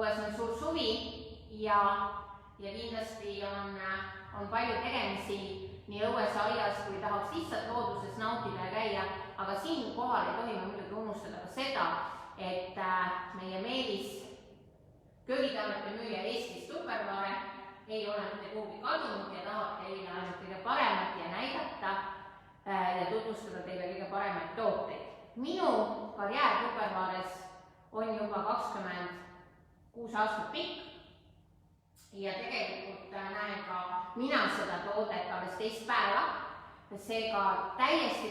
õues on suur suvi ja kindlasti on palju tegemisi nii õues, aias kui tahaks lihtsalt looduses nautida ja käia, aga siinkohal ei tohi me muidugi unustada ka seda, et meie Meelis, köögitoodete müüja Eestis Tupperware, ei ole mitte kuhugi kadunud ja tahab teile ainult kõige paremat ja näidata ja tutvustada teile kõige paremaid tooteid. Minu karjäär Tupperwares on juba 26 aastat pikk ja tegelikult näen ka mina seda toodet alles teist päeva. Seega täiesti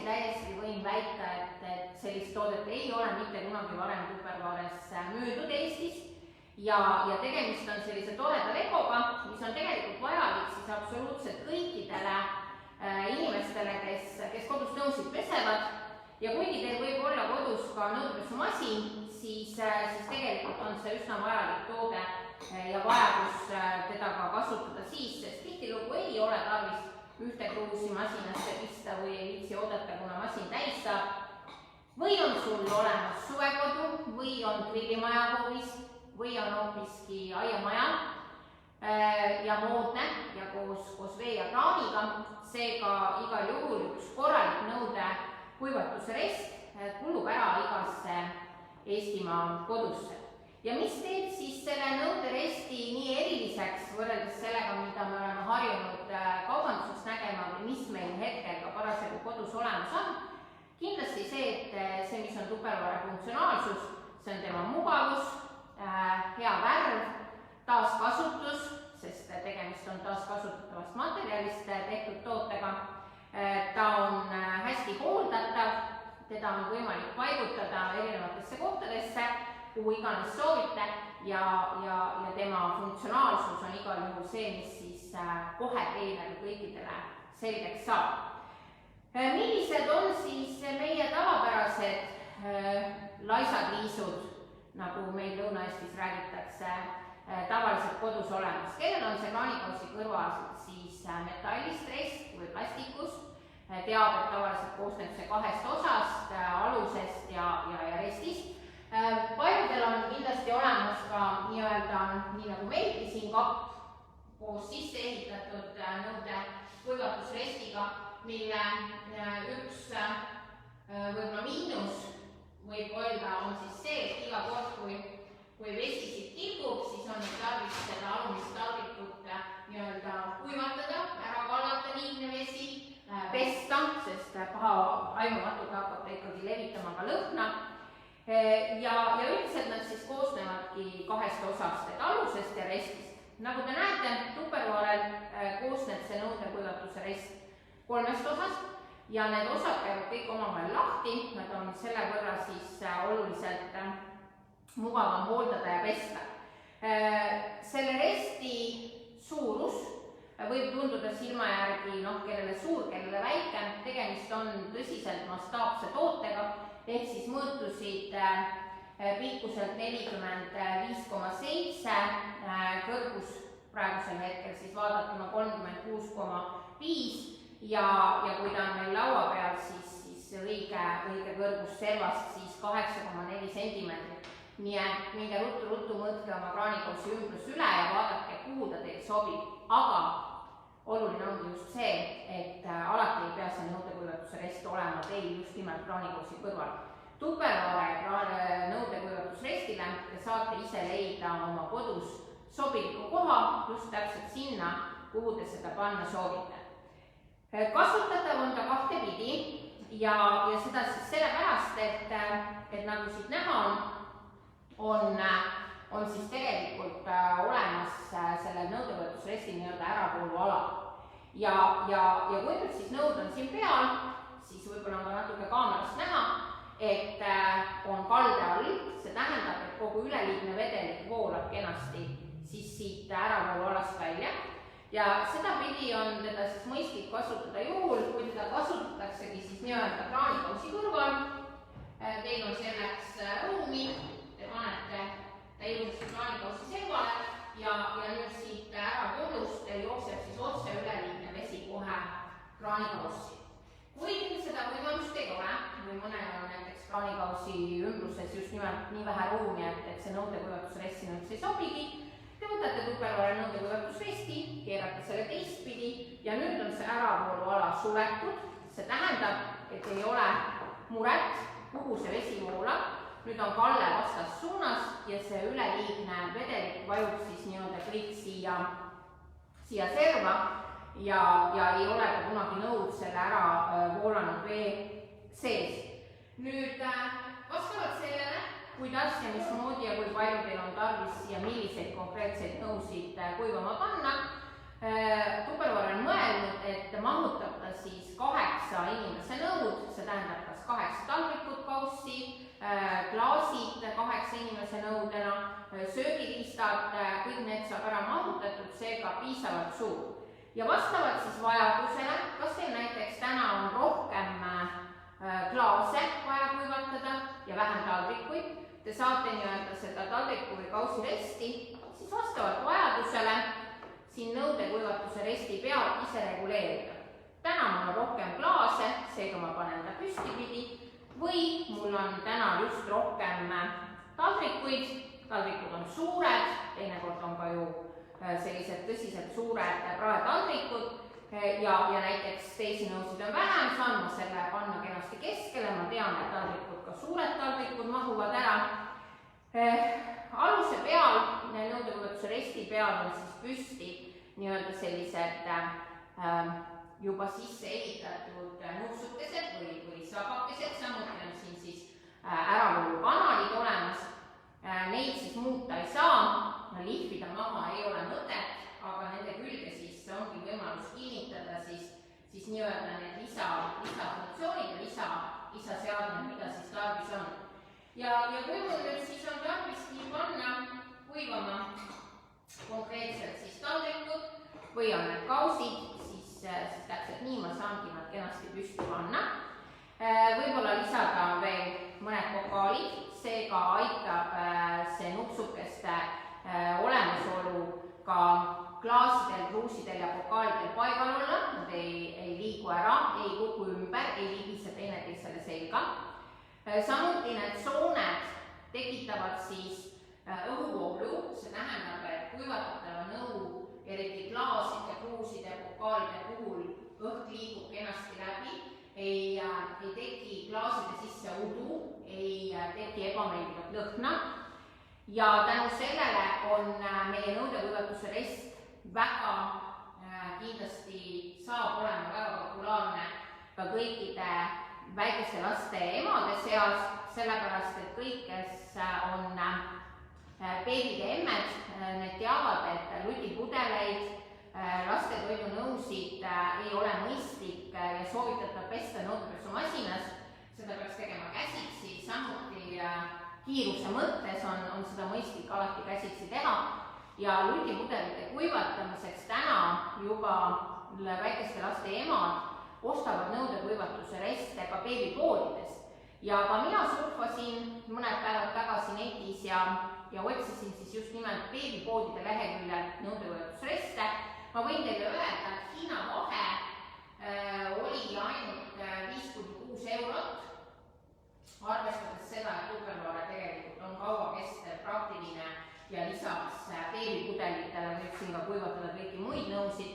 võin väita, et sellist toodet ei ole mitte kunagi varem Tupperwares müüdud Eestis ja tegemist on sellise toreda legoga, mis on tegelikult vajalik siis absoluutselt kõikidele inimestele, kes kodus nõusid pesevad. Ja kuigi teil võib olla kodus ka nõudepesumasin, siis tegelikult on see üsna vajalik toode ja vajadus teda ka kasutada siis, sest tihtilugu ei ole tarvis ühte kruusi masinasse pista või ei viitsi oodata, kuna masin täis saab. Või on sul olemas suvekodu või on grillimaja hoovis või on hoopiski aiamaja ja moodne ja koos vee ja kraaniga. Seega igal juhul üks korralik nõude kuivatuse rest kulub ära igasse Eestimaa kodusse. Ja mis teeb siis selle nõuderesti nii eriliseks võrreldes sellega, mida me oleme harjunud kaubanduses nägema või mis meil hetkel ka parasjagu kodus olemas on? Kindlasti see, et see, mis on Tupperware funktsionaalsus, see on tema mugavus, hea värv, taaskasutus, sest tegemist on taaskasutatavast materjalist tehtud tootega. Ta on hästi hooldatav, teda on võimalik paigutada erinevatesse kohtadesse, kuhu iganes soovite ja tema funktsionaalsus on igal juhul see, mis siis kohe teile kõikidele selgeks saab. Millised on siis meie tavapärased laisad liisud, nagu meil Lõuna-Eestis räägitakse, tavaliselt kodus olemas? Kellel on see kraanikaussi kõrval siis metallist rest või plastikust? Teab, et tavaliselt koosneb see kahest osast, alusest ja restist. Paljudel on kindlasti olemas ka nii nagu meilgi siin kapp koos sisse ehitatud nõude kuivatusrestiga, mille üks võib-olla miinus võib olla on siis see, et iga kord, kui vesi siit tilgub, siis on tarvis seda alumist taldrikut kuivatada, ära kallata liigne vesi, pesta, sest paha aimumatult hakkab ta ikkagi levitama ka lõhna. Ja üldiselt nad siis koosnevadki kahest osast, et alusest ja restist. Nagu te näete, Tupperwarel koosneb see nõudekuivatuse rest 3 osast ja need osad käivad kõik omavahel lahti, nad on selle võrra siis oluliselt mugavam hooldada ja pesta. Selle resti suurus võib tunduda silma järgi, kellele suur, kellele väike, tegemist on tõsiselt mastaapse tootega, ehk siis mõõtusid pikkuselt 45,7, kõrgus praegusel hetkel siis vaadatuna 36,5 ja kui ta on meil laua peal, siis õige kõrgus servast siis 8,4 sentimeetrit. Nii et minge ruttu mõõtke oma kraanikaussi ümbrus üle ja vaadake, kuhu ta teil sobib. Aga oluline ongi just see, et alati ei pea see nõudekuivatuse rest olema teil just nimelt kraanikaussi kõrval. Tupperware nõudekuivatusrestile te saate ise leida oma kodus sobiliku koha just täpselt sinna, kuhu te seda panna soovite. Kasutatav on ta kahtepidi ja seda siis sellepärast, et nagu siit näha on siis tegelikult olemas selle nõudekuivatusresti äravooluala. Ja kuivõrd siis nõud on siin peal, siis võib-olla on ka natuke kaamerast näha, et on kalde all, see tähendab, et kogu üleliigne vedelik voolab kenasti siis siit äravoolualast välja. Ja sedapidi on teda siis mõistlik kasutada juhul, kui teda kasutataksegi siis nii-öelda kraanikaussi kõrval. Teil on selleks ruumi, te panete ta ilusasti kraanikaussi servale ja nüüd siit äravoolust jookseb siis otse üleliigne vesi kohe kraanikaussi. Kui teil seda võimalust ei ole või mõnel on näiteks kraanikaussi ümbruses just nimelt nii vähe ruumi, et see nõudekuivatusrest sinna üldse ei sobigi. Te võtate Tupperware nõudekuivatusresti, keerate selle teistpidi ja nüüd on see äravooluala suletud. See tähendab, et ei ole muret, kuhu see vesi voolab. Nüüd on kalle vastas suunas ja see üleliigne vedelik vajub siis nii-öelda kõik siia serva ja ei ole ka kunagi nõud selle ära voolanud vee sees. Nüüd vastavalt sellele, kuidas ja mismoodi ja kui palju teil on tarvis ja milliseid konkreetseid nõusid kuivama panna, Tupperware on mõelnud, et mahutab ta siis 8 inimese nõud, see tähendab kas 8 taldrikut kaussi, klaasid 8 inimese nõudena, söögiriistad, kõik need saab ära mahutatud, seega piisavalt suur. Ja vastavalt siis vajadusele, kas teil näiteks täna on rohkem klaase vaja kuivatada ja vähem taldrikuid, te saate nii-öelda seda taldriku või kausi resti, siis vastavalt vajadusele siin nõudekuivatuse resti peal ise reguleerida. Täna mul on rohkem klaase, seega ma panen ta püstipidi, või mul on täna just rohkem taldrikuid, taldrikud on suured, teinekord on ka ju sellised tõsiselt suured praetaldrikud ja näiteks teisi nõusid on vähem, saan ma selle panna kenasti keskele, ma tean, et taldrikud, ka suured taldrikud mahuvad ära. Aluse peal, nõudekuivatuse resti peal on siis püsti nii-öelda sellised juba sisse ehitatud nupsukesed või sabakesed, samuti on siin siis äravoolukanalid olemas. Neid siis muuta ei saa, lihvida maha ei ole mõtet, aga nende külge siis ongi võimalus kinnitada siis nii-öelda need lisafunktsioonid ja lisaseadmed, mida siis tarvis on. Ja kui mul nüüd siis on tarviski panna kuivama konkreetselt siis taldrikud või on need kausid, siis täpselt nii ma saangi nad kenasti püsti panna. Võib-olla lisada veel mõned pokaalid, seega aitab see nupsukeste olemasolu ka klaasidel, kruusidel ja pokaalidel paigal olla, nad ei liigu ära, ei kuku ümber, ei liigise teineteisele selga. Samuti need sooned tekitavad siis õhuvoolu, see tähendab, et kuivatatava nõu, eriti klaaside, kruuside ja pokaalide puhul õhk liigub kenasti läbi, ei teki klaaside sisse udu, ei teki ebameeldivat lõhna ja tänu sellele on meie nõudekuivatuse rest väga kindlasti saab olema väga populaarne ka kõikide väikeste laste emade seas, sellepärast et kõik, kes on beebide emmed, need teavad, et lutipudeleid, lastetoidunõusid ei ole mõistlik ja soovitatav pesta nõudepesumasinas, seda peaks tegema käsitsi, samuti kiiruse mõttes on seda mõistlik alati käsitsi teha ja lutipudelite kuivatamiseks täna juba väikeste laste emad ostavad nõudekuivatuse reste ka beebipoodides ja ka mina surfasin mõned päevad tagasi netis ja otsisin siis just nimelt beebipoodide leheküljel nõudekuivatusreste. Ma võin teile öelda, et Hiina vahe oli ainult 5–6 eurot, arvestades seda, et Tupperware tegelikult on kauakestev, praktiline ja lisaks beebipudelitele võib siin ka kuivatada kõiki muid nõusid.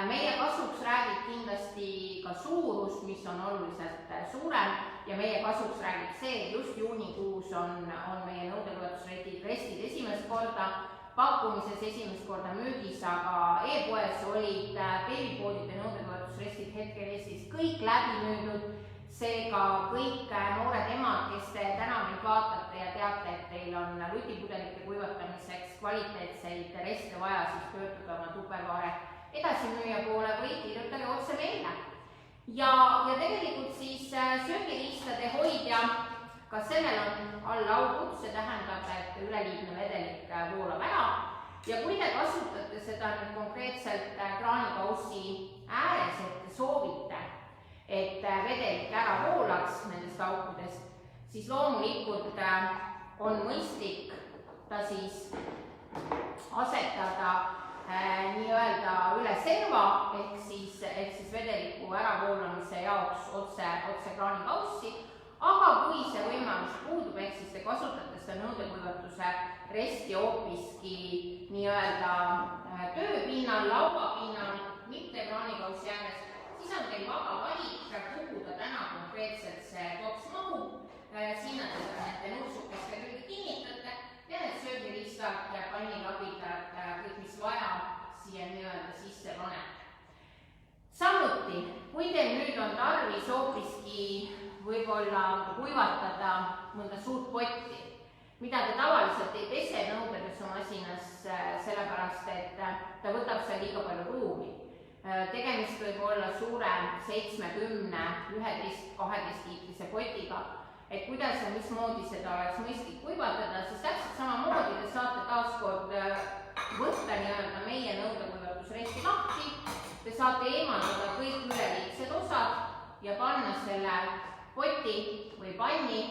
Meie kasuks räägib kindlasti ka suurus, mis on oluliselt suurem ja meie kasuks räägib see, et just juunikuus on meie nõudekuivatusrestid esimest korda pakkumises, esimest korda müügis, aga e-poes olid beebipoodide nõudekuivatusrestid hetkel Eestis kõik läbi müüdud, seega kõik noored emad, kes te täna meid vaatate ja teate, et teil on lutipudelite kuivatamiseks kvaliteetseid reste vaja, siis pöörduge oma Tupperware edasimüüja poole või kirjutage otse meile. Ja tegelikult siis söögiriistade hoidja, ka sellel on all augud, see tähendab, et üleliigne vedelik voolab ära ja kui te kasutate seda nüüd konkreetselt kraanikaussi ääres, et te soovite, et vedelik ära voolaks nendest aukudest, siis loomulikult on mõistlik ta siis asetada nii-öelda üle serva ehk siis vedeliku äravoolamise jaoks otse kraanikaussi, aga kui see võimalus puudub, ehk siis te kasutate seda nõudekuivatuse resti hoopiski nii-öelda tööpinnal, lauapinnal, mitte kraanikaussi ääres, siis on teil vaba valik, kuhu ta täna konkreetselt see tops mahub. Sinna te nende nõudsukeste külge kinnitate ja need söögiriistad ja pannikapidad, kõik mis vaja, siia nii-öelda sisse panete. Samuti, kui teil nüüd on tarvis hoopiski võib-olla kuivatada mõnda suurt potti, mida te tavaliselt ei pese nõudepesumasinas, sellepärast et ta võtab seal liiga palju ruumi. Tegemist võib olla suure 7, 10, 11, 12 liitrise potiga, et kuidas ja mismoodi seda oleks mõistlik kuivatada, siis täpselt samamoodi te saate taaskord võtta nii-öelda meie nõudekuivatusresti lahti, te saate eemaldada kõik üleliigsed osad ja panna selle poti või panni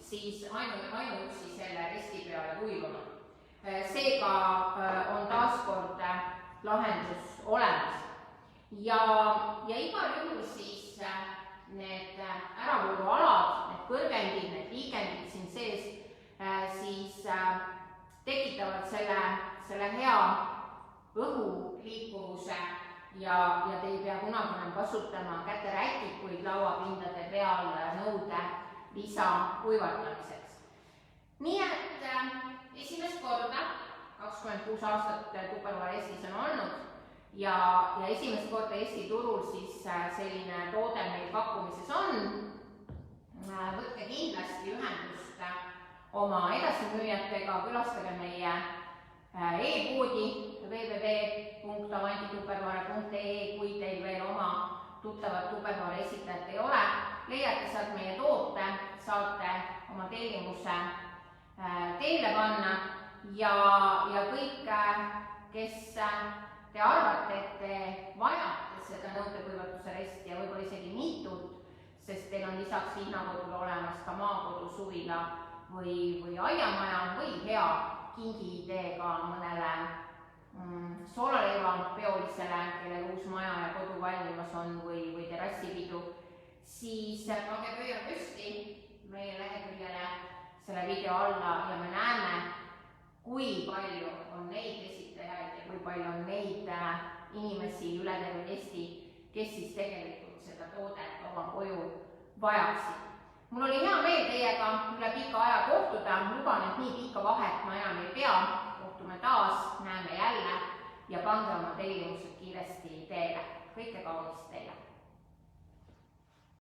siis ainuüksi selle resti peale kuivama. Seega on taaskord lahendus olemas. Ja igal juhul siis need äravoolualad, need kõrgendid, need liigendid siin sees, siis tekitavad selle hea õhu liikuvuse ja te ei pea kunagi enam kasutama käterätikuid lauapindade peal nõude lisakuivatamiseks. Nii et esimest korda 26 aastat Tupperware Eestis on olnud ja esimest korda Eesti turul siis selline toode meil pakkumises on. Võtke kindlasti ühendust oma edasimüüjatega, külastage meie e-poodi www.avantitupperware.ee, kui teil veel oma tuttavat Tupperware esitajat ei ole. Leiate sealt meie toote, saate oma tellimuse teele panna ja kõik, kes te arvate, et te vajate seda nõudekuivatuse resti ja võib-olla isegi mitut, sest teil on lisaks linnakodule olemas ka maakodu, suvila või aiamaja või hea kingi-ideega mõnele soolaleiva peolisele, kellel uus maja ja kodu valmimas on või terrassipidu, siis pange pöial püsti meie leheküljele selle video alla ja me näeme, kui palju on neid esitajaid ja kui palju on neid inimesi üle terve Eesti, kes siis tegelikult seda toodet oma koju vajaksid. Mul oli hea meel teiega üle pika aja kohtuda, luban, et nii pikka vahet ma enam ei pea, kohtume taas, näeme jälle ja pange oma tellimused kiiresti teele. Kõike kaunist teile!